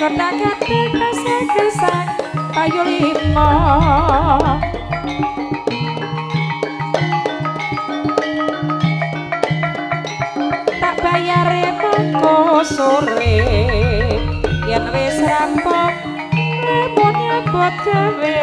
kotak-kotak kesang-kesang ayo limo tak bayare mongko sore yen wis rampung lemonnya buat gawe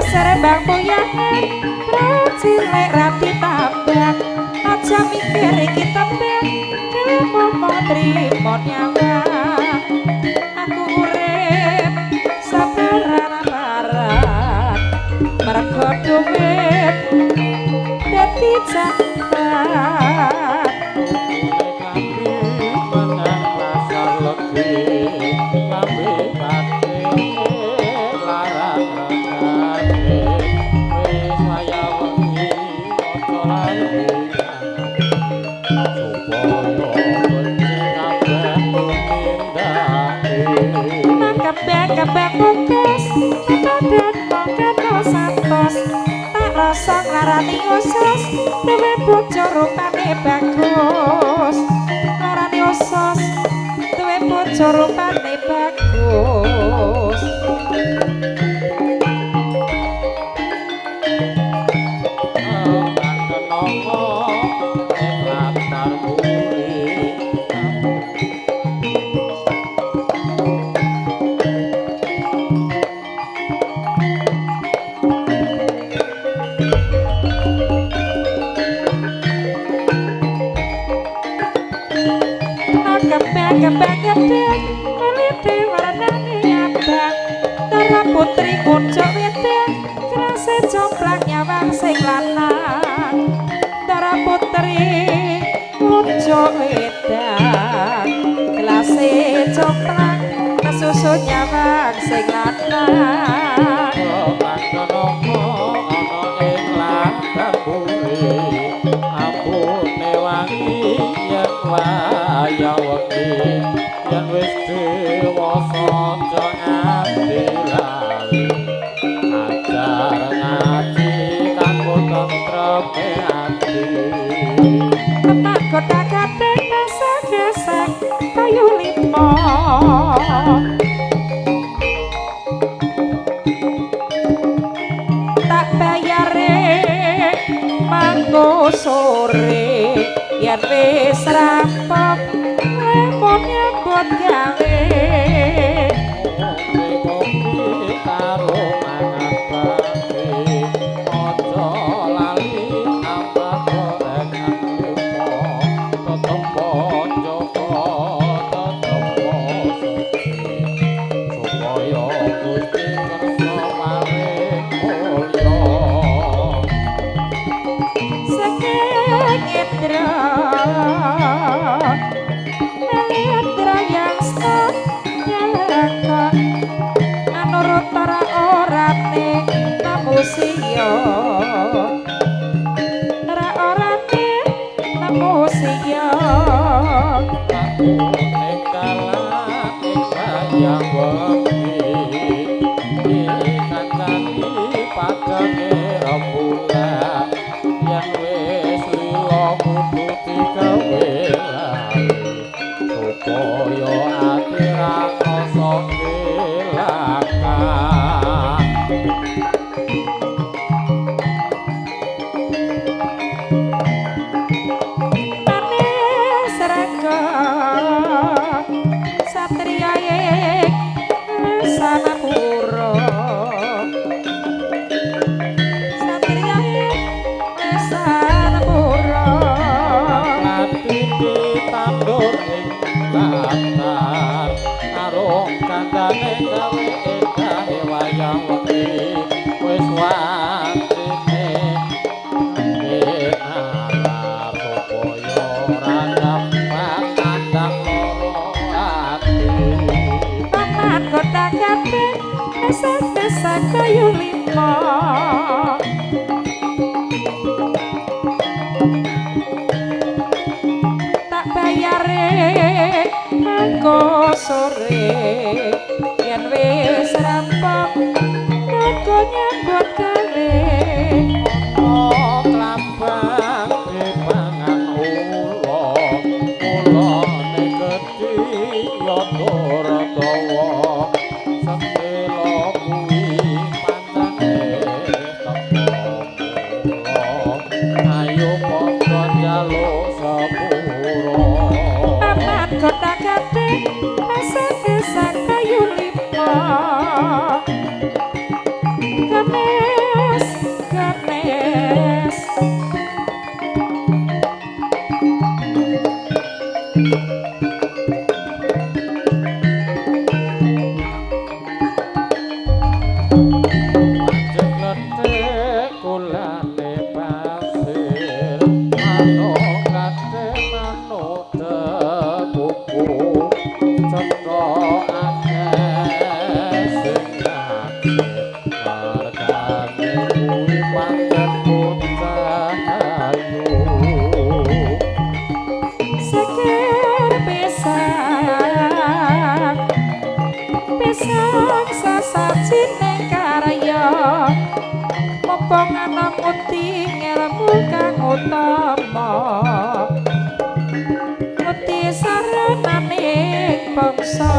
Serebang boyangan cilik rapi tambak aja mikir iki tembak kelemo trimo nyawa aku urip sabaran-baran mergo dhuwit dadi jangkar menang rasa legi lambe pati larang kebak bungkus dan mongkano santos tak rasa nglarani usus dewe bojo rupane bagus nglarani usus dewe bojo rupane bagus kembang gedeng kulite warnane abang Dara putri pucuk wedang krase jomplang nyawang sing lanang Dara putri pucuk wedang krase jomplang kesusu nyawang sing lanang pangkono ana ing ladang buri ambune wangi yen waya wengi yen wis dewasa aja nganti lali ajar ngaji kanggo tentreme ati tepak kotak-kotak gesek-gesek kayu limo tak bayare mangko sore yen wis rampung lemonnya buat gawe kopi karo mangan bae aja lali apa gorengan limo tetep Joko tetep suci supaya Gusti kersa maring mulya saking indra Siyo ora-orane nemu siyo aku nek kalah bayang wengi dikancani padane rembulan yen wis lila kudu digawe supaya ati ra krasa kelakan kandhane gawe endah wayang wengi wis kate esak-esak kayu lima tak bayare mangko sore yen wis rampung aku nyambut gawe ana klambang dipangan ula ulane gedhi ya ora dawa setelo kuwi pancane teko ayo padha njaluk sepuro aman kotak-kate esak-esak kayu lima ganes ganes Letek kulane pasir manuk kate manuk tepuku ceko akeh sing ngakit margane kuwi pancen cahayu sekir pisan pisan sasaji ning karya mumpung ana muti ngelmu kang utama muti saranane bangsa